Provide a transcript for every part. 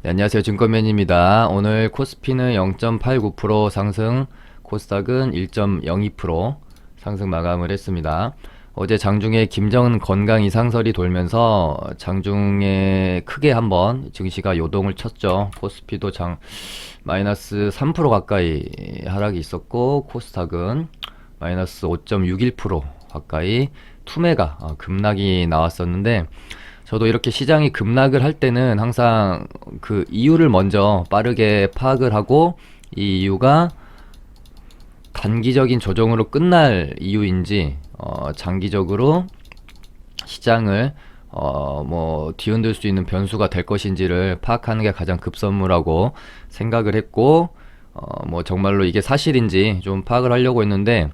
네, 안녕하세요. 증권맨입니다. 오늘 코스피는 0.89% 상승, 코스닥은 1.02% 상승 마감을 했습니다. 어제 장중에 김정은 건강 이상설이 돌면서 장중에 크게 한번 증시가 요동을 쳤죠. 코스피도 마이너스 3% 가까이 하락이 있었고, 코스닥은 마이너스 5.61% 가까이 투매가 급락이 나왔었는데, 저도 이렇게 시장이 급락을 할 때는 항상 그 이유를 먼저 빠르게 파악을 하고, 이 이유가 단기적인 조정으로 끝날 이유인지 장기적으로 시장을 뒤흔들 수 있는 변수가 될 것인지를 파악하는 게 가장 급선무라고 생각을 했고, 정말로 이게 사실인지 좀 파악을 하려고 했는데,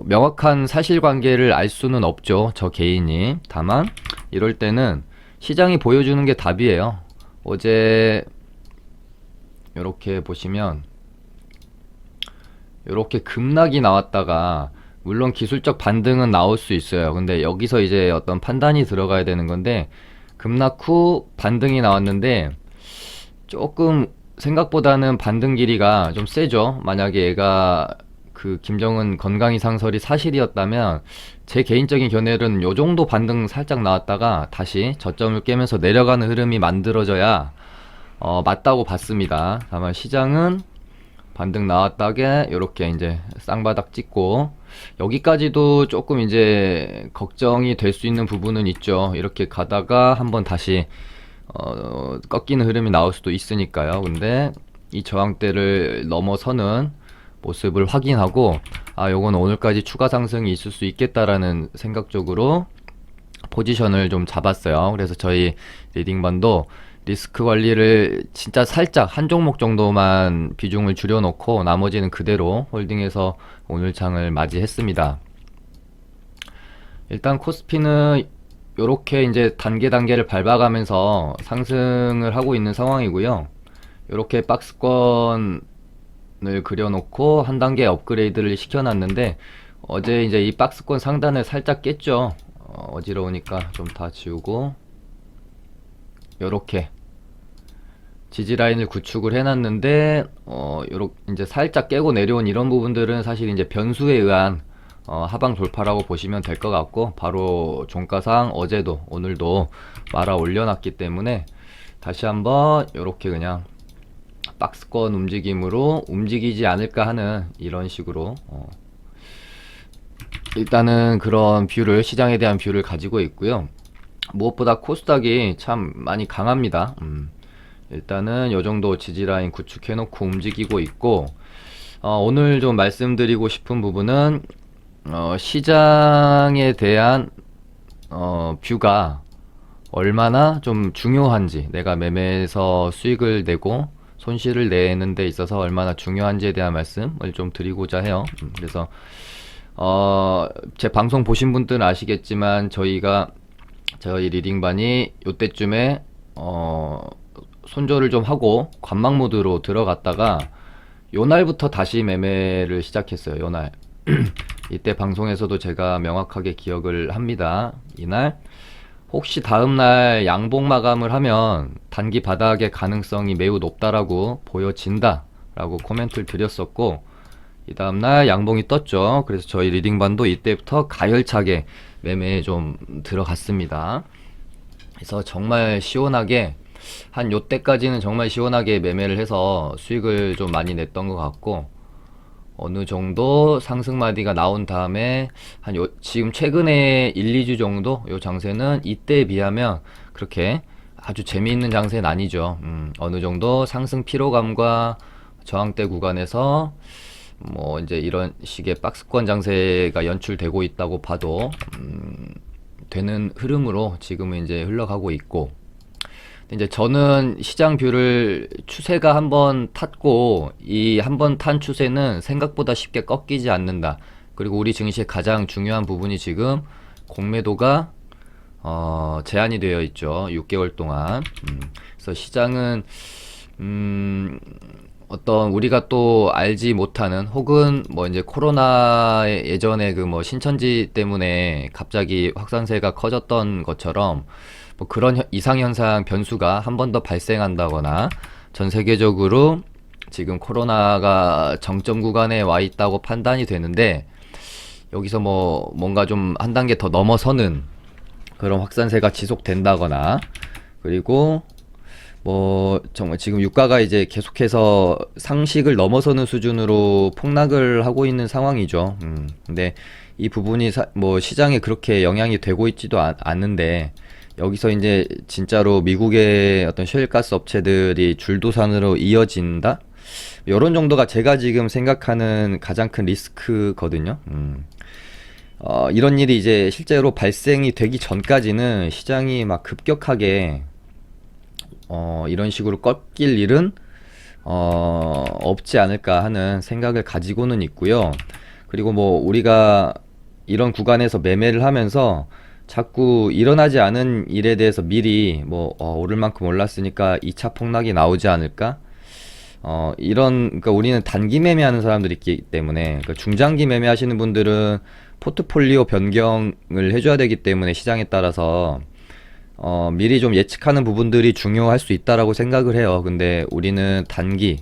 명확한 사실관계를 알 수는 없죠, 저 개인이. 다만 이럴 때는 시장이 보여주는 게 답이에요. 어제 이렇게 보시면 이렇게 급락이 나왔다가, 물론 기술적 반등은 나올 수 있어요. 근데 여기서 이제 어떤 판단이 들어가야 되는 건데, 급락 후 반등이 나왔는데 조금 생각보다는 반등 길이가 좀 세죠. 만약에 얘가 그 김정은 건강 이상설이 사실이었다면 제 개인적인 견해는 요 정도 반등 살짝 나왔다가 다시 저점을 깨면서 내려가는 흐름이 만들어져야 맞다고 봤습니다. 다만 시장은 반등 나왔다게 이렇게 이제 쌍바닥 찍고, 여기까지도 조금 이제 걱정이 될 수 있는 부분은 있죠. 이렇게 가다가 한번 다시 꺾이는 흐름이 나올 수도 있으니까요. 근데 이 저항대를 넘어서는 모습을 확인하고, 요건 오늘까지 추가 상승이 있을 수 있겠다라는 생각적으로 포지션을 좀 잡았어요. 그래서 저희 리딩반도 리스크 관리를 진짜 살짝 한 종목 정도만 비중을 줄여놓고 나머지는 그대로 홀딩해서 오늘 장을 맞이했습니다. 일단 코스피는 요렇게 이제 단계를 밟아가면서 상승을 하고 있는 상황이고요. 요렇게 박스권을 그려놓고 한 단계 업그레이드를 시켜놨는데, 어제 이제 이 박스권 상단을 살짝 깼죠. 어지러우니까 좀 다 지우고, 요렇게 지지 라인을 구축을 해놨는데, 요렇게 이제 살짝 깨고 내려온 이런 부분들은 사실 이제 변수에 의한 하방 돌파라고 보시면 될 것 같고, 바로 종가상 어제도 오늘도 말아 올려놨기 때문에 다시 한번 요렇게 그냥 박스권 움직임으로 움직이지 않을까 하는 이런 식으로 일단은 그런 뷰를, 시장에 대한 뷰를 가지고 있고요. 무엇보다 코스닥이 참 많이 강합니다. 일단은 요 정도 지지라인 구축해 놓고 움직이고 있고, 오늘 좀 말씀드리고 싶은 부분은 시장에 대한 뷰가 얼마나 좀 중요한지, 내가 매매에서 수익을 내고 손실을 내는 데 있어서 얼마나 중요한지에 대한 말씀을 좀 드리고자 해요. 그래서 제 방송 보신 분들은 아시겠지만, 저희 리딩반이 요때쯤에 손절을 좀 하고 관망 모드로 들어갔다가 요날부터 다시 매매를 시작했어요. 요날 이때 방송에서도 제가 명확하게 기억을 합니다. 이날 혹시 다음날 양봉 마감을 하면 단기 바닥의 가능성이 매우 높다라고 보여진다 라고 코멘트를 드렸었고, 이 다음날 양봉이 떴죠. 그래서 저희 리딩반도 이때부터 가열차게 매매에 좀 들어갔습니다. 그래서 정말 시원하게, 한 요때까지는 정말 시원하게 매매를 해서 수익을 좀 많이 냈던 것 같고, 어느 정도 상승마디가 나온 다음에 지금 최근에 1, 2주 정도 요 장세는 이때에 비하면 그렇게 아주 재미있는 장세는 아니죠. 어느 정도 상승 피로감과 저항대 구간에서 이제 이런 식의 박스권 장세가 연출되고 있다고 봐도 되는 흐름으로 지금은 이제 흘러가고 있고, 이제 저는 시장 뷰를, 추세가 한번 탔고 이 한번 탄 추세는 생각보다 쉽게 꺾이지 않는다. 그리고 우리 증시의 가장 중요한 부분이 지금 공매도가 제한이 되어 있죠. 6개월 동안. 그래서 시장은 어떤 우리가 또 알지 못하는, 혹은 뭐 이제 코로나 예전에 그 뭐 신천지 때문에 갑자기 확산세가 커졌던 것처럼 뭐 그런 이상현상 변수가 한 번 더 발생한다거나, 전 세계적으로 지금 코로나가 정점 구간에 와 있다고 판단이 되는데, 여기서 뭐 뭔가 좀 한 단계 더 넘어서는 그런 확산세가 지속된다거나, 그리고 뭐 정말 지금 유가가 이제 계속해서 상식을 넘어서는 수준으로 폭락을 하고 있는 상황이죠. 근데 이 부분이 뭐 시장에 그렇게 영향이 되고 있지도 않는데, 여기서 이제 진짜로 미국의 어떤 셰일가스 업체들이 줄도산으로 이어진다? 이런 정도가 제가 지금 생각하는 가장 큰 리스크거든요. 이런 일이 이제 실제로 발생이 되기 전까지는 시장이 막 급격하게 이런 식으로 꺾일 일은 없지 않을까 하는 생각을 가지고는 있고요. 그리고 뭐 우리가 이런 구간에서 매매를 하면서 자꾸 일어나지 않은 일에 대해서 미리 뭐 오를 만큼 올랐으니까 2차 폭락이 나오지 않을까? 그러니까 우리는 단기 매매하는 사람들이 있기 때문에, 그러니까 중장기 매매하시는 분들은 포트폴리오 변경을 해줘야 되기 때문에 시장에 따라서 미리 좀 예측하는 부분들이 중요할 수 있다라고 생각을 해요. 근데 우리는 단기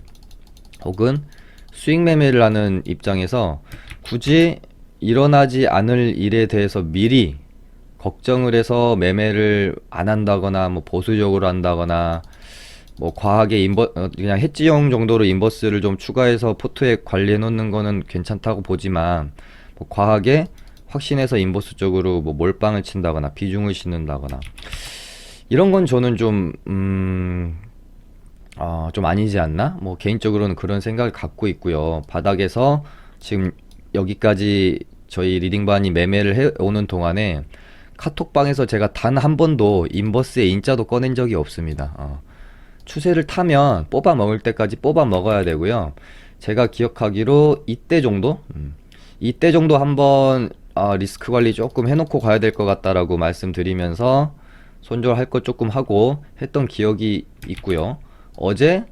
혹은 수익 매매를 하는 입장에서 굳이 일어나지 않을 일에 대해서 미리 걱정을 해서 매매를 안 한다거나, 뭐 보수적으로 한다거나, 뭐 과하게 그냥 해지용 정도로 인버스를 좀 추가해서 포트에 관리해 놓는 거는 괜찮다고 보지만, 뭐 과하게 확신해서 인버스 쪽으로 뭐 몰빵을 친다거나 비중을 싣는다거나, 이런 건 저는 좀 아니지 않나? 뭐 개인적으로는 그런 생각을 갖고 있고요. 바닥에서 지금 여기까지 저희 리딩반이 매매를 해오는 동안에 카톡방에서 제가 단 한 번도 인버스의 인자도 꺼낸 적이 없습니다. 추세를 타면 뽑아 먹을 때까지 뽑아 먹어야 되고요. 제가 기억하기로 이때 정도 한번 리스크 관리 조금 해놓고 가야 될 것 같다라고 말씀드리면서 손절할 것 조금 하고 했던 기억이 있고요. 어제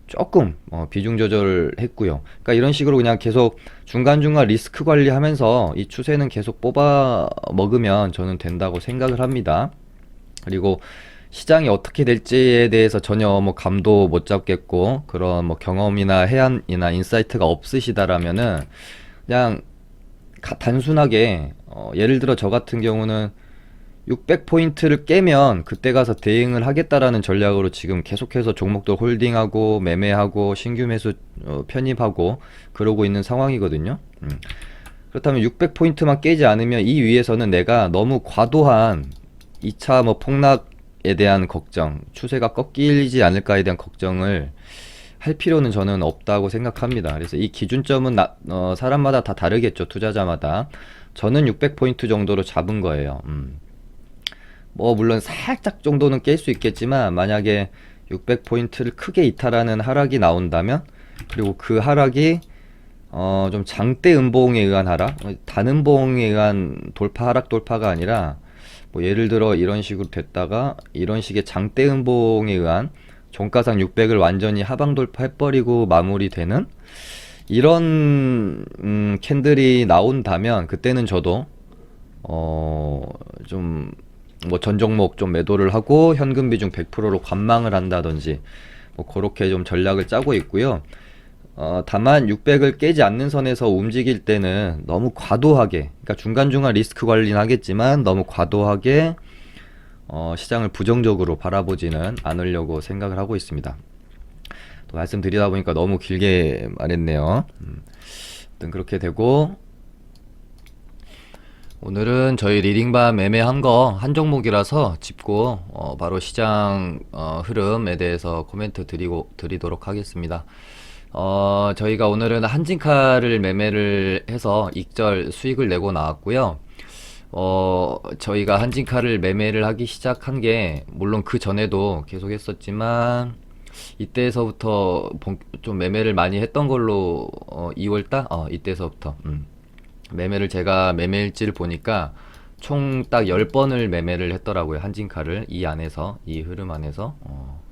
조금 비중 조절했고요. 그러니까 이런 식으로 그냥 계속 중간중간 리스크 관리하면서 이 추세는 계속 뽑아 먹으면 저는 된다고 생각을 합니다. 그리고 시장이 어떻게 될지에 대해서 전혀 뭐 감도 못 잡겠고, 그런 뭐 경험이나 해안이나 인사이트가 없으시다라면은 그냥 단순하게 예를 들어 저 같은 경우는 600포인트를 깨면 그때 가서 대응을 하겠다라는 전략으로 지금 계속해서 종목들 홀딩하고 매매하고 신규 매수 편입하고 그러고 있는 상황이거든요. 그렇다면 600포인트만 깨지 않으면 이 위에서는 내가 너무 과도한 2차 뭐 폭락에 대한 걱정, 추세가 꺾이지 않을까에 대한 걱정을 할 필요는 저는 없다고 생각합니다. 그래서 이 기준점은 사람마다 다 다르겠죠. 투자자마다. 저는 600포인트 정도로 잡은 거예요. 뭐 물론 살짝 정도는 깰 수 있겠지만, 만약에 600포인트를 크게 이탈하는 하락이 나온다면, 그리고 그 하락이 좀 장대 음봉에 의한 하락, 단음봉에 의한 하락 돌파가 아니라, 뭐 예를 들어 이런 식으로 됐다가 이런 식의 장대 음봉에 의한 종가상 600을 완전히 하방 돌파해버리고 마무리되는 이런 캔들이 나온다면, 그때는 저도 좀 뭐 전 종목 좀 매도를 하고 현금 비중 100%로 관망을 한다든지 뭐 그렇게 좀 전략을 짜고 있고요. 다만 600을 깨지 않는 선에서 움직일 때는 너무 과도하게, 그러니까 중간중간 리스크 관리는 하겠지만 너무 과도하게 시장을 부정적으로 바라보지는 않으려고 생각을 하고 있습니다. 또 말씀드리다 보니까 너무 길게 말했네요. 아무튼 그렇게 되고, 오늘은 저희 리딩반 매매한 거 한 종목이라서 짚고 바로 시장 흐름에 대해서 코멘트 드리도록 하겠습니다. 저희가 오늘은 한진카를 매매를 해서 익절 수익을 내고 나왔고요. 저희가 한진카를 매매를 하기 시작한 게 물론 그 전에도 계속 했었지만, 이때서부터 좀 매매를 많이 했던 걸로 2월달? 이때서부터 매매를, 제가 매매일지를 보니까 총 딱 10번을 매매를 했더라고요. 한진카를 이 흐름 안에서.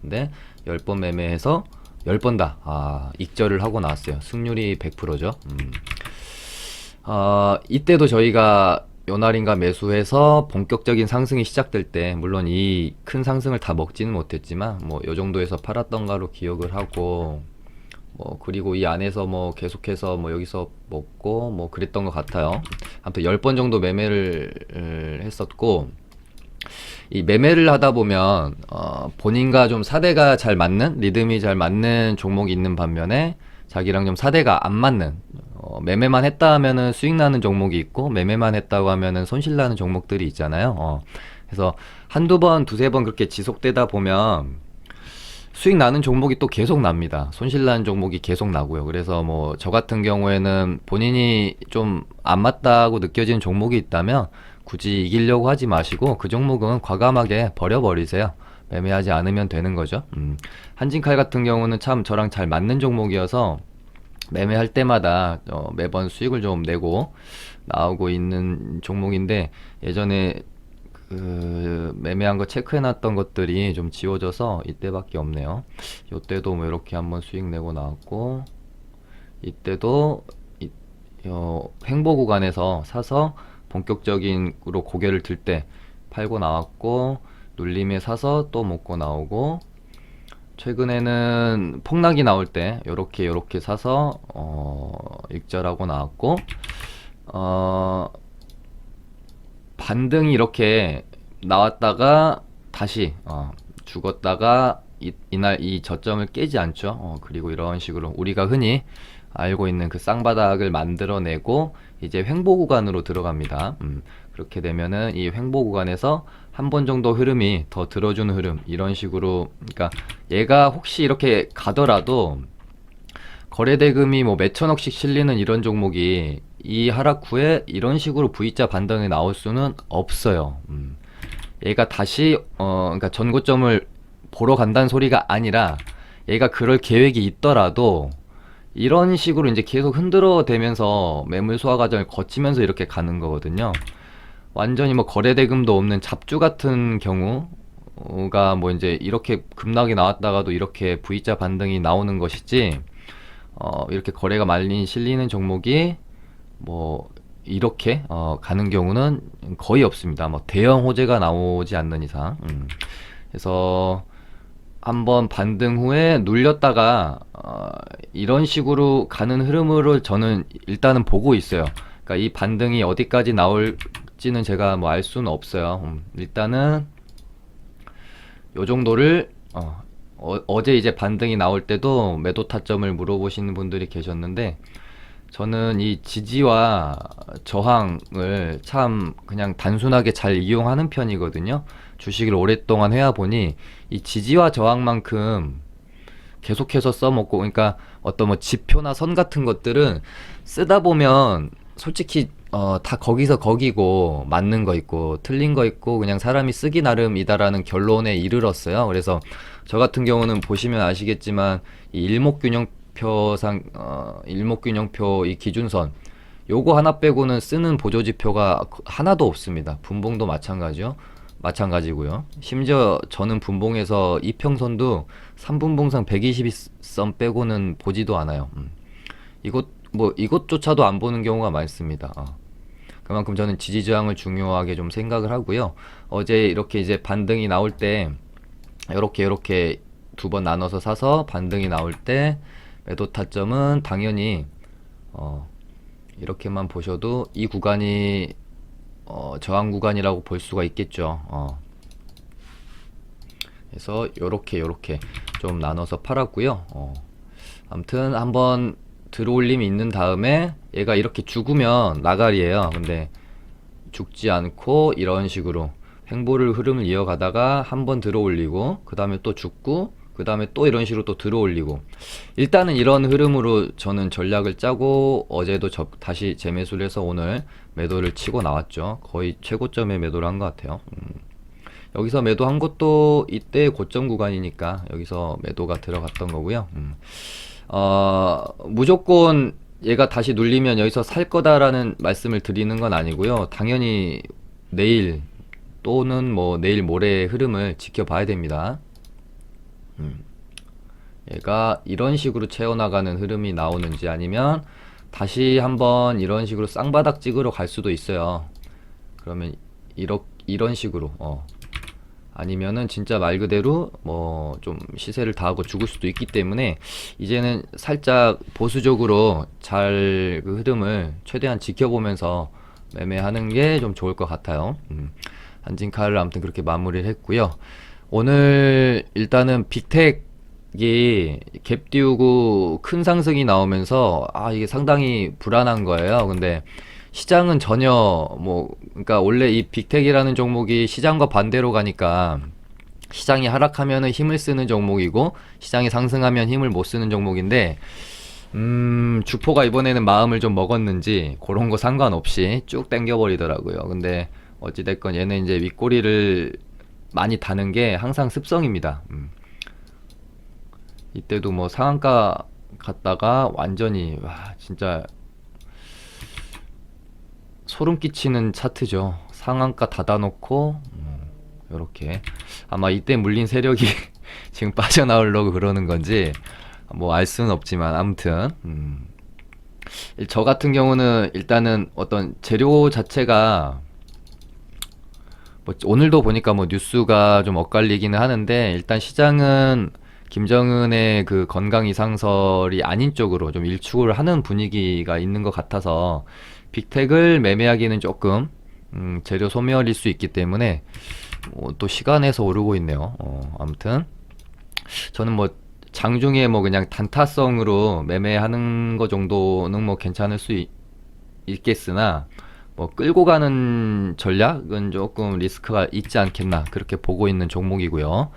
근데 10번 매매해서 10번 다 익절을 하고 나왔어요. 승률이 100%죠. 이때도 저희가 요날인가 매수해서 본격적인 상승이 시작될 때, 물론 이 큰 상승을 다 먹지는 못했지만 뭐 요 정도에서 팔았던 가로 기억을 하고, 뭐 그리고 이 안에서 뭐 계속해서 뭐 여기서 먹고 뭐 그랬던 것 같아요. 아무튼 10번 정도 매매를 했었고, 이 매매를 하다 보면 본인과 좀 사대가 잘 맞는, 리듬이 잘 맞는 종목이 있는 반면에 자기랑 좀 사대가 안 맞는, 매매만 했다 하면은 수익 나는 종목이 있고, 매매만 했다고 하면은 손실 나는 종목들이 있잖아요. 그래서 한두 번, 두세 번 그렇게 지속되다 보면 수익 나는 종목이 또 계속 납니다. 손실 나는 종목이 계속 나고요. 그래서 뭐 저 같은 경우에는 본인이 좀 안 맞다고 느껴지는 종목이 있다면 굳이 이기려고 하지 마시고 그 종목은 과감하게 버려버리세요. 매매하지 않으면 되는 거죠. 한진칼 같은 경우는 참 저랑 잘 맞는 종목이어서 매매할 때마다 매번 수익을 좀 내고 나오고 있는 종목인데, 예전에 그 매매한 거 체크해놨던 것들이 좀 지워져서 이때밖에 없네요. 이때도 뭐 이렇게 한번 수익 내고 나왔고, 이때도 횡보 구간에서 사서 본격적인으로 고개를 들 때 팔고 나왔고, 눌림에 사서 또 먹고 나오고, 최근에는 폭락이 나올 때 요렇게 사서 익절하고 나왔고, 반등이 이렇게 나왔다가 다시 죽었다가 이날 이 저점을 깨지 않죠. 그리고 이런 식으로 우리가 흔히 알고 있는 그 쌍바닥을 만들어내고 이제 횡보 구간으로 들어갑니다. 그렇게 되면은 이 횡보 구간에서 한 번 정도 흐름이 더 들어주는 흐름, 이런 식으로, 그러니까 얘가 혹시 이렇게 가더라도 거래대금이 뭐 몇천억씩 실리는 이런 종목이 이 하락 후에 이런 식으로 V자 반등이 나올 수는 없어요. 얘가 다시 그러니까 전고점을 보러 간다는 소리가 아니라, 얘가 그럴 계획이 있더라도 이런 식으로 이제 계속 흔들어 대면서 매물 소화 과정을 거치면서 이렇게 가는 거거든요. 완전히 뭐 거래대금도 없는 잡주 같은 경우가 뭐 이제 이렇게 급락이 나왔다가도 이렇게 V자 반등이 나오는 것이지, 이렇게 거래가 말린 실리는 종목이 뭐 이렇게 가는 경우는 거의 없습니다. 뭐 대형 호재가 나오지 않는 이상. 그래서 한번 반등 후에 눌렸다가 이런 식으로 가는 흐름으로 저는 일단은 보고 있어요. 그러니까 이 반등이 어디까지 나올지는 제가 뭐 알 수는 없어요. 일단은 요 정도를 어제 이제 반등이 나올 때도 매도 타점을 물어보시는 분들이 계셨는데, 저는 이 지지와 저항을 참 그냥 단순하게 잘 이용하는 편이거든요. 주식을 오랫동안 해야 보니 이 지지와 저항만큼 계속해서 써먹고, 그러니까 어떤 뭐 지표나 선 같은 것들은 쓰다 보면 솔직히 다 거기서 거기고, 맞는 거 있고 틀린 거 있고 그냥 사람이 쓰기 나름이다라는 결론에 이르렀어요. 그래서 저 같은 경우는 보시면 아시겠지만 이 일목균형표상 일목균형표 이 기준선 요거 하나 빼고는 쓰는 보조지표가 하나도 없습니다. 분봉도 마찬가지고요. 심지어 저는 분봉에서 이평선도 3분봉상 120선 빼고는 보지도 않아요. 이것조차도 안 보는 경우가 많습니다. 그만큼 저는 지지저항을 중요하게 좀 생각을 하고요. 어제 이렇게 이제 반등이 나올 때 이렇게 두 번 나눠서 사서 반등이 나올 때 매도 타점은 당연히 이렇게만 보셔도 이 구간이 저항 구간이라고 볼 수가 있겠죠. 그래서 요렇게 좀 나눠서 팔았고요. 아무튼 한번 들어올림이 있는 다음에 얘가 이렇게 죽으면 나가리예요. 근데 죽지 않고 이런 식으로 횡보를 흐름을 이어가다가 한번 들어올리고 그 다음에 또 죽고 그 다음에 또 이런 식으로 또 들어올리고, 일단은 이런 흐름으로 저는 전략을 짜고 어제도 다시 재매수를 해서 오늘 매도를 치고 나왔죠. 거의 최고점에 매도를 한 것 같아요. 여기서 매도한 것도 이때 고점 구간이니까 여기서 매도가 들어갔던 거고요. 무조건 얘가 다시 눌리면 여기서 살 거다라는 말씀을 드리는 건 아니고요. 당연히 내일 또는 뭐 내일 모레의 흐름을 지켜봐야 됩니다. 얘가 이런 식으로 채워나가는 흐름이 나오는지, 아니면 다시 한번 이런 식으로 쌍바닥 찍으러 갈 수도 있어요. 그러면 이런 식으로 아니면은 진짜 말 그대로 뭐 좀 시세를 다하고 죽을 수도 있기 때문에, 이제는 살짝 보수적으로 잘 그 흐름을 최대한 지켜보면서 매매하는 게 좀 좋을 것 같아요. 한진카를 아무튼 그렇게 마무리를 했고요. 오늘 일단은 빅텍이 갭 띄우고 큰 상승이 나오면서 이게 상당히 불안한 거예요. 근데 시장은 전혀 그러니까 원래 이 빅텍이라는 종목이 시장과 반대로 가니까, 시장이 하락하면은 힘을 쓰는 종목이고 시장이 상승하면 힘을 못 쓰는 종목인데, 주포가 이번에는 마음을 좀 먹었는지 그런 거 상관없이 쭉 당겨버리더라고요. 근데 어찌됐건 얘는 이제 윗꼬리를 많이 다는 게 항상 습성입니다. 이때도 뭐 상한가 갔다가 완전히 진짜 소름 끼치는 차트죠. 상한가 닫아놓고 요렇게 아마 이때 물린 세력이 지금 빠져나오려고 그러는 건지 뭐 알 수는 없지만, 아무튼 저 같은 경우는 일단은 어떤 재료 자체가 뭐 오늘도 보니까 뭐 뉴스가 좀 엇갈리기는 하는데, 일단 시장은 김정은의 그 건강 이상설이 아닌 쪽으로 좀 일축을 하는 분위기가 있는 것 같아서, 빅텍을 매매하기는 조금 재료 소멸일 수 있기 때문에 또 시간에서 오르고 있네요. 아무튼 저는 뭐 장중에 뭐 그냥 단타성으로 매매하는 거 정도는 뭐 괜찮을 수 있겠으나, 뭐 끌고 가는 전략은 조금 리스크가 있지 않겠나, 그렇게 보고 있는 종목이고요.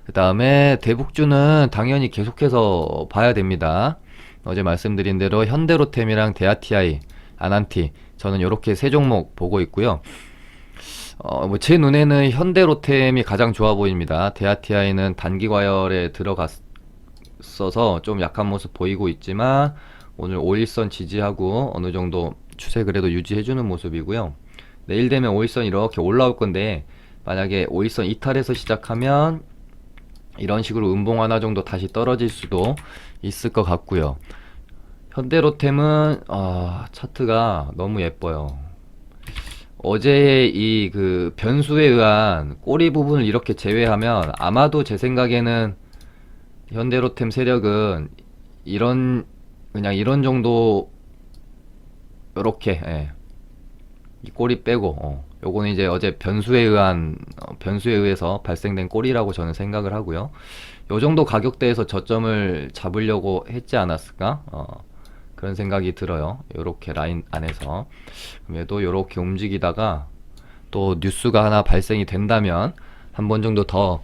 그 다음에 대북주는 당연히 계속해서 봐야 됩니다. 어제 말씀드린 대로 현대로템이랑 대아티아이, 아난티, 저는 이렇게 세 종목 보고 있고요. 뭐 제 눈에는 현대로템이 가장 좋아 보입니다. 대아티아이는 단기 과열에 들어갔어서 좀 약한 모습 보이고 있지만, 오늘 5일선 지지하고 어느 정도 추세 그래도 유지해주는 모습이고요. 내일 되면 5일선 이렇게 올라올 건데, 만약에 5일선 이탈해서 시작하면 이런 식으로 음봉 하나 정도 다시 떨어질 수도 있을 것 같고요. 현대로템은 차트가 너무 예뻐요. 어제 이 그 변수에 의한 꼬리 부분을 이렇게 제외하면, 아마도 제 생각에는 현대로템 세력은 그냥 이런 정도, 요렇게 이 꼬리 빼고 요거는 이제 어제 변수에 의해서 발생된 꼬리라고 저는 생각을 하고요. 요 정도 가격대에서 저점을 잡으려고 했지 않았을까, 그런 생각이 들어요. 요렇게 라인 안에서. 그래도 요렇게 움직이다가 또 뉴스가 하나 발생이 된다면 한 번 정도 더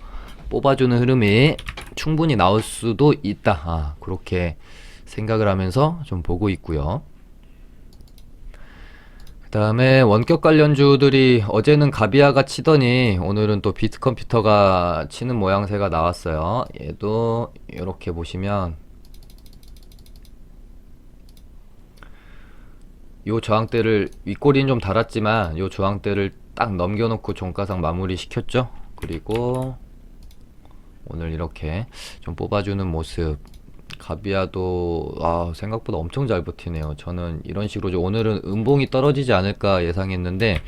뽑아주는 흐름이 충분히 나올 수도 있다, 그렇게 생각을 하면서 좀 보고 있고요. 그 다음에 원격 관련주들이 어제는 가비아가 치더니 오늘은 또 비트컴퓨터가 치는 모양새가 나왔어요. 얘도 이렇게 보시면 요 저항대를, 윗꼬리는 좀 달았지만 요 저항대를 딱 넘겨놓고 종가상 마무리 시켰죠. 그리고 오늘 이렇게 좀 뽑아주는 모습. 가비아도 생각보다 엄청 잘 버티네요. 저는 이런 식으로 오늘은 음봉이 떨어지지 않을까 예상했는데,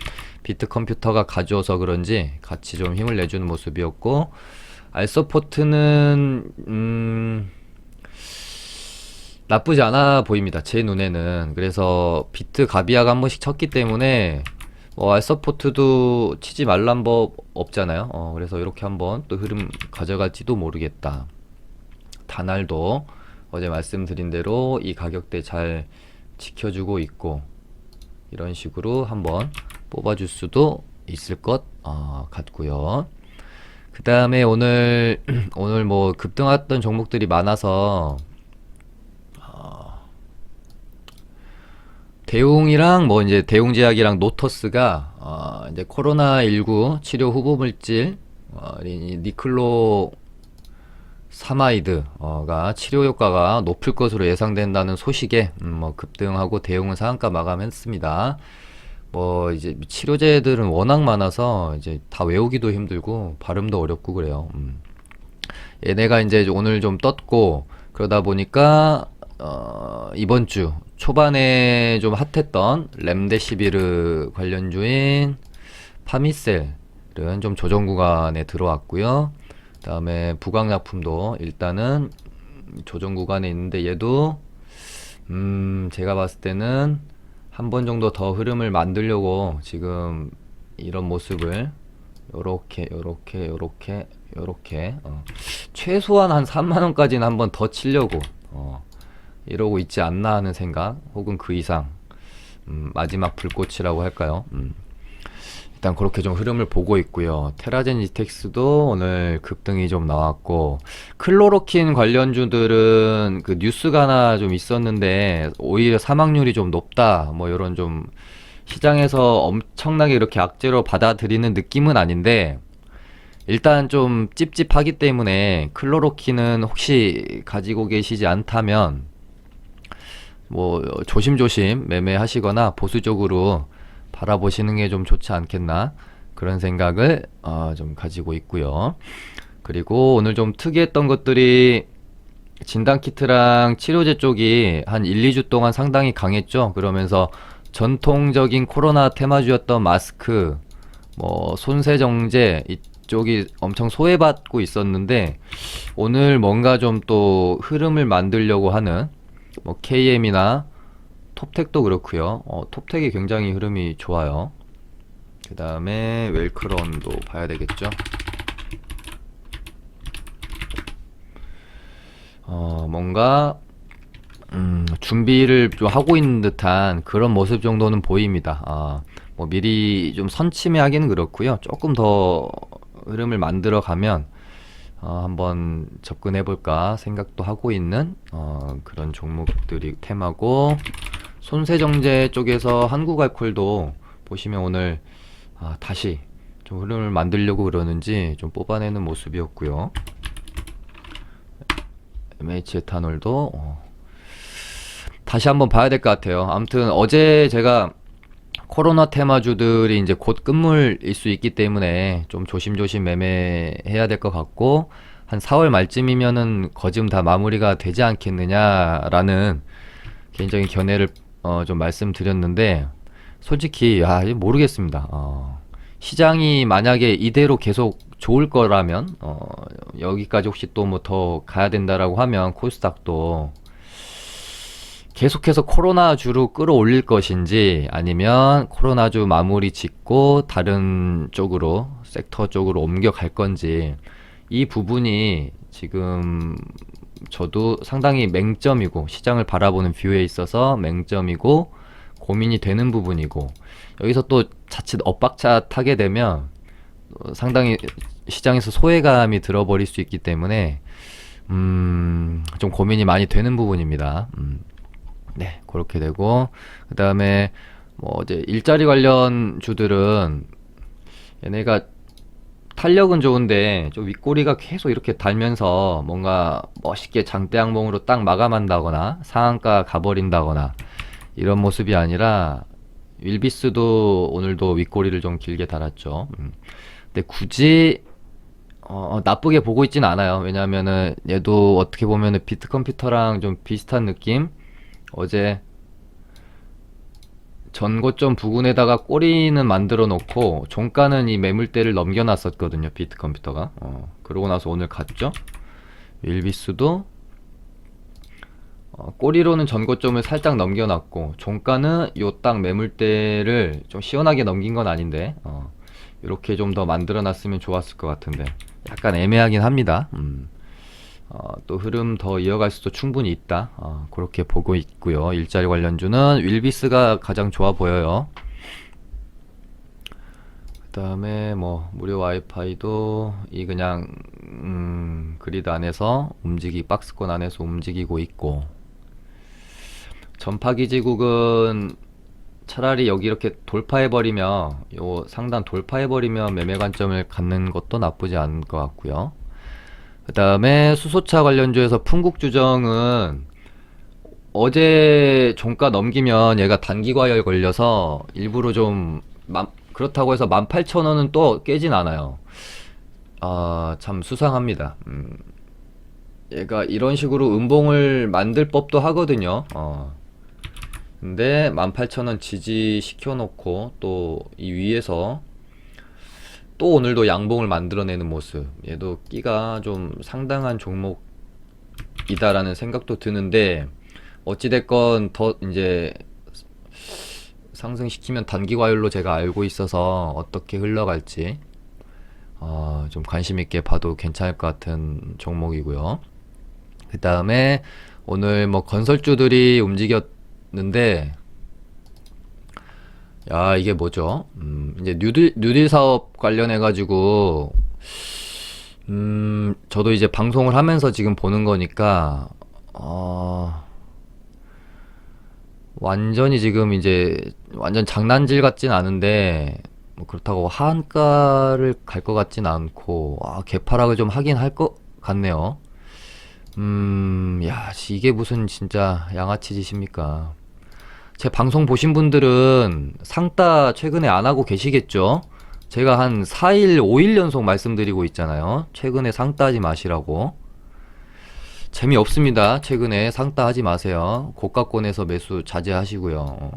비트컴퓨터가 가져서 그런지 같이 좀 힘을 내주는 모습이었고, 알서포트는 나쁘지 않아 보입니다, 제 눈에는. 그래서 비트 가비아가 한 번씩 쳤기 때문에 알서포트도 치지 말란 법 없잖아요. 그래서 이렇게 한번 또 흐름 가져갈지도 모르겠다. 다날도 어제 말씀드린 대로 이 가격대 잘 지켜주고 있고, 이런 식으로 한번 뽑아줄 수도 있을 것 같고요. 그 다음에 오늘 뭐 급등했던 종목들이 많아서 대웅이랑 뭐 이제 대웅제약이랑 노터스가 이제 코로나19 치료 후보 물질 니클로 사마이드가 치료 효과가 높을 것으로 예상된다는 소식에 뭐 급등하고 대웅은 상한가 마감했습니다. 뭐 이제 치료제들은 워낙 많아서 이제 다 외우기도 힘들고 발음도 어렵고 그래요. 얘네가 이제 오늘 좀 떴고, 그러다 보니까 이번 주 초반에 좀 핫했던 렘데시비르 관련주인 파미셀은 좀 조정 구간에 들어왔고요. 그다음에 부강약품도 일단은 조정 구간에 있는데, 얘도 제가 봤을 때는 한 번 정도 더 흐름을 만들려고 지금 이런 모습을 요렇게 최소한 한 3만원까지는 한 번 더 치려고 이러고 있지 않나 하는 생각, 혹은 그 이상, 마지막 불꽃이라고 할까요? 일단 그렇게 좀 흐름을 보고 있고요. 테라젠 이텍스도 오늘 급등이 좀 나왔고, 클로로킨 관련주들은 그 뉴스가 하나 좀 있었는데 오히려 사망률이 좀 높다, 뭐 이런 좀 시장에서 엄청나게 이렇게 악재로 받아들이는 느낌은 아닌데, 일단 좀 찝찝하기 때문에 클로로킨은 혹시 가지고 계시지 않다면 뭐 조심조심 매매하시거나 보수적으로 바라보시는 게 좀 좋지 않겠나, 그런 생각을 좀 가지고 있고요. 그리고 오늘 좀 특이했던 것들이 진단키트랑 치료제 쪽이 한 1, 2주 동안 상당히 강했죠. 그러면서 전통적인 코로나 테마주였던 마스크, 뭐 손세정제 이쪽이 엄청 소외받고 있었는데, 오늘 뭔가 좀 또 흐름을 만들려고 하는 뭐 KM이나 톱텍도 그렇고요. 톱텍이 굉장히 흐름이 좋아요. 그 다음에 웰크런도 봐야 되겠죠. 뭔가 준비를 좀 하고 있는 듯한 그런 모습 정도는 보입니다. 뭐 미리 좀 선침해하기는 그렇고요. 조금 더 흐름을 만들어 가면 한번 접근해 볼까 생각도 하고 있는 그런 종목들이 테마고, 손세정제 쪽에서 한국알콜도 보시면 오늘 다시 좀 흐름을 만들려고 그러는지 좀 뽑아내는 모습이었고요. MH에탄올도 다시 한번 봐야 될 것 같아요. 아무튼 어제 제가 코로나 테마주들이 이제 곧 끝물일 수 있기 때문에 좀 조심조심 매매해야 될 것 같고, 한 4월 말쯤이면은 거좀 다 마무리가 되지 않겠느냐라는 개인적인 견해를 좀 말씀드렸는데, 솔직히 모르겠습니다. 시장이 만약에 이대로 계속 좋을 거라면 여기까지 혹시 또 뭐 더 가야 된다라고 하면 코스닥도 계속해서 코로나주로 끌어올릴 것인지, 아니면 코로나주 마무리 짓고 다른 쪽으로, 섹터 쪽으로 옮겨갈 건지, 이 부분이 지금 저도 상당히 맹점이고, 시장을 바라보는 뷰에 있어서 맹점이고 고민이 되는 부분이고, 여기서 또 자칫 엇박자 타게 되면 상당히 시장에서 소외감이 들어버릴 수 있기 때문에 좀 고민이 많이 되는 부분입니다. 네, 그렇게 되고, 그 다음에 뭐 이제 일자리 관련 주들은 얘네가 탄력은 좋은데 좀 윗꼬리가 계속 이렇게 달면서 뭔가 멋있게 장대 항봉으로 딱 마감한다거나 상한가 가버린다거나 이런 모습이 아니라, 윌비스도 오늘도 윗꼬리를 좀 길게 달았죠. 근데 굳이 나쁘게 보고 있진 않아요. 왜냐면은 얘도 어떻게 보면은 비트컴퓨터랑 좀 비슷한 느낌? 어제 전고점 부근에다가 꼬리는 만들어 놓고 종가는 이 매물대를 넘겨놨었거든요, 비트컴퓨터가. 그러고 나서 오늘 갔죠. 윌비스도 꼬리로는 전고점을 살짝 넘겨놨고, 종가는 요 딱 매물대를 좀 시원하게 넘긴 건 아닌데 이렇게 좀 더 만들어 놨으면 좋았을 것 같은데 약간 애매하긴 합니다. 또 흐름 더 이어갈 수도 충분히 있다, 그렇게 보고 있고요. 일자리 관련주는 윌비스가 가장 좋아 보여요. 그 다음에 뭐 무료 와이파이도 이 그냥 그리드 안에서 박스권 안에서 움직이고 있고, 전파기지국은 차라리 여기 이렇게 돌파해버리면, 요 상단 돌파해버리면 매매 관점을 갖는 것도 나쁘지 않을 것 같고요. 그 다음에 수소차 관련주에서 풍국주정은 어제 종가 넘기면 얘가 단기과열 걸려서 일부러 좀 그렇다고 해서 18,000원은 또 깨진 않아요. 참 수상합니다. 얘가 이런 식으로 음봉을 만들 법도 하거든요. 근데 18,000원 지지 시켜놓고 또 이 위에서 또 오늘도 양봉을 만들어내는 모습. 얘도 끼가 좀 상당한 종목이다라는 생각도 드는데, 어찌됐건 더 이제 상승시키면 단기 과열로 제가 알고 있어서 어떻게 흘러갈지 좀 관심 있게 봐도 괜찮을 것 같은 종목이고요. 그 다음에 오늘 뭐 건설주들이 움직였는데, 야, 이게 뭐죠? 이제 뉴딜 사업 관련해가지고, 저도 이제 방송을 하면서 지금 보는 거니까, 완전히 지금 이제, 완전 장난질 같진 않은데, 뭐 그렇다고 하한가를 갈 것 같진 않고, 개파락을 좀 하긴 할 것 같네요. 야, 이게 무슨 진짜 양아치 짓입니까? 제 방송 보신 분들은 상따 최근에 안 하고 계시겠죠? 제가 한 4일, 5일 연속 말씀드리고 있잖아요. 최근에 상따 하지 마시라고. 재미없습니다. 최근에 상따 하지 마세요. 고가권에서 매수 자제하시고요.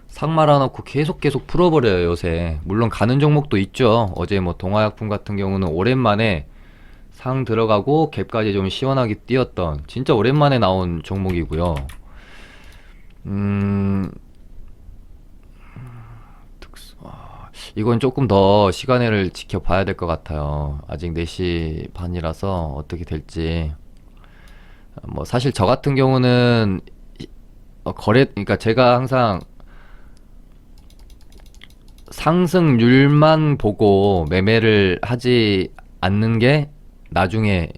상 말아놓고 계속 풀어버려요, 요새. 물론 가는 종목도 있죠. 어제 뭐 동화약품 같은 경우는 오랜만에 상 들어가고 갭까지 좀 시원하게 뛰었던 진짜 오랜만에 나온 종목이고요. 이건 조금 더 시간을 지켜봐야 될 것 같아요. 아직 4시 반이라서 어떻게 될지. 뭐 사실 저 같은 경우는 그러니까 제가 항상 상승률만 보고 매매를 하지 않는 게 나중에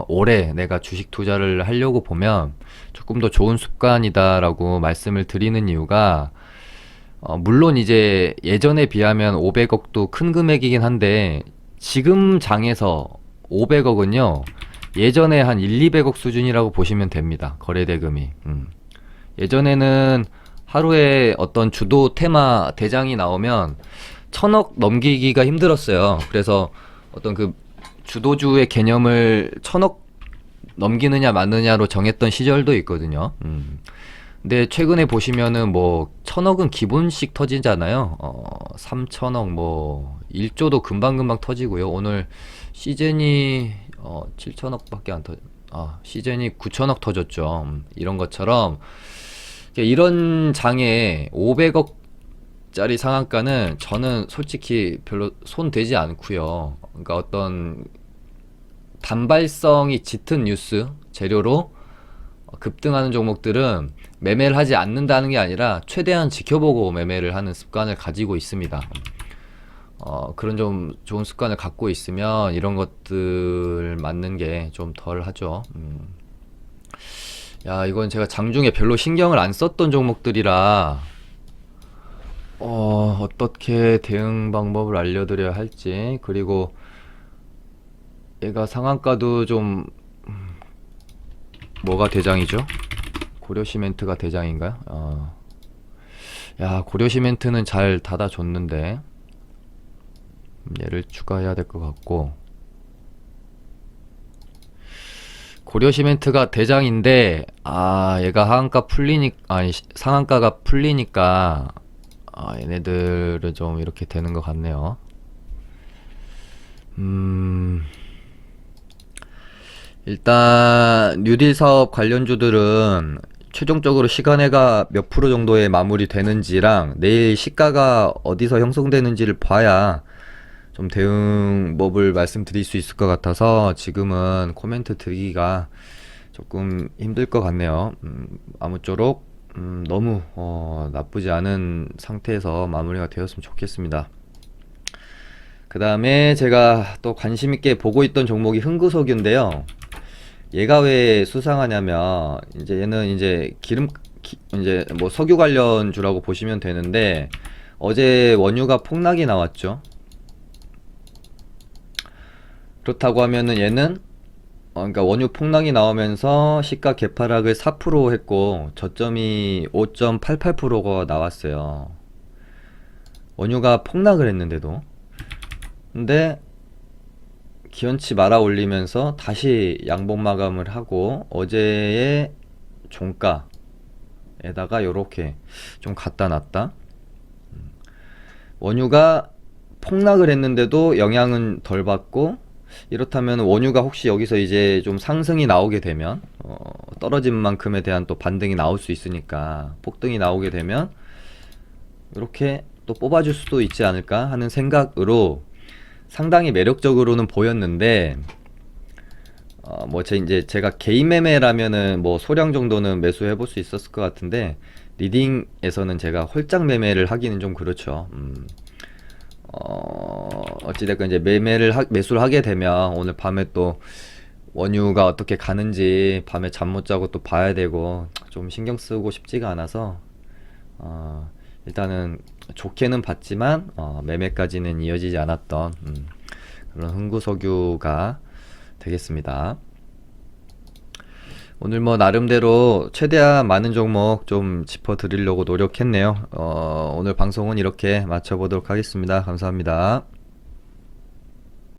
올해 내가 주식 투자를 하려고 보면 조금 더 좋은 습관이다라고 말씀을 드리는 이유가, 물론 이제 예전에 비하면 500억도 큰 금액이긴 한데 지금 장에서 500억은요 예전에 한 1, 200억 수준이라고 보시면 됩니다. 거래 대금이. 예전에는 하루에 어떤 주도 테마 대장이 나오면 1000억 넘기기가 힘들었어요. 그래서 어떤 그 주도주의 개념을 1000억 넘기느냐 마느냐로 정했던 시절도 있거든요. 근데 최근에 보시면은 뭐 1000억은 기본씩 터지잖아요. 3000억 뭐 1조도 금방금방 터지고요. 오늘 시젠이 7000억밖에 안 시젠이 9000억 터졌죠. 이런 것처럼 이런 장에 500억짜리 상한가는 저는 솔직히 별로 손 대지 않고요. 그러니까 어떤 단발성이 짙은 뉴스 재료로 급등하는 종목들은 매매를 하지 않는다는 게 아니라 최대한 지켜보고 매매를 하는 습관을 가지고 있습니다. 그런 좀 좋은 습관을 갖고 있으면 이런 것들 맞는 게 좀 덜 하죠. 야, 이건 제가 장중에 별로 신경을 안 썼던 종목들이라 어떻게 대응 방법을 알려드려야 할지. 그리고 얘가 상한가도 좀 뭐가 대장이죠? 고려시멘트가 대장인가요? 야, 고려시멘트는 잘 닫아줬는데 얘를 추가해야 될 것 같고, 고려시멘트가 대장인데 얘가 상한가가 풀리니까 얘네들은 좀 이렇게 되는 것 같네요. 일단 뉴딜 사업 관련주들은 최종적으로 시간외가 몇 프로 정도의 마무리 되는지랑 내일 시가가 어디서 형성되는지를 봐야 좀 대응법을 말씀드릴 수 있을 것 같아서 지금은 코멘트 드리기가 조금 힘들 것 같네요. 아무쪼록 너무 나쁘지 않은 상태에서 마무리가 되었으면 좋겠습니다. 그 다음에 제가 또 관심 있게 보고 있던 종목이 흥구석유인데요. 얘가 왜 수상하냐면 이제 얘는 이제 이제 뭐 석유 관련주라고 보시면 되는데, 어제 원유가 폭락이 나왔죠. 그렇다고 하면은 얘는 그러니까 원유 폭락이 나오면서 시가 개파락을 4% 했고 저점이 5.88%가 나왔어요. 원유가 폭락을 했는데도. 근데 기원치 말아 올리면서 다시 양봉 마감을 하고 어제의 종가에다가 요렇게 좀 갖다 놨다. 원유가 폭락을 했는데도 영향은 덜 받고, 이렇다면 원유가 혹시 여기서 이제 좀 상승이 나오게 되면 떨어진 만큼에 대한 또 반등이 나올 수 있으니까, 폭등이 나오게 되면 이렇게 또 뽑아줄 수도 있지 않을까 하는 생각으로 상당히 매력적으로는 보였는데, 이제 제가 개인 매매라면은 뭐 소량 정도는 매수해 볼 수 있었을 것 같은데, 리딩에서는 제가 홀짝 매매를 하기는 좀 그렇죠. 어찌됐건 이제 매수를 하게 되면 오늘 밤에 또 원유가 어떻게 가는지 밤에 잠 못 자고 또 봐야 되고 좀 신경 쓰고 싶지가 않아서, 일단은 좋게는 봤지만 매매까지는 이어지지 않았던 그런 흥구석유가 되겠습니다. 오늘 뭐 나름대로 최대한 많은 종목 좀 짚어드리려고 노력했네요. 오늘 방송은 이렇게 마쳐보도록 하겠습니다. 감사합니다.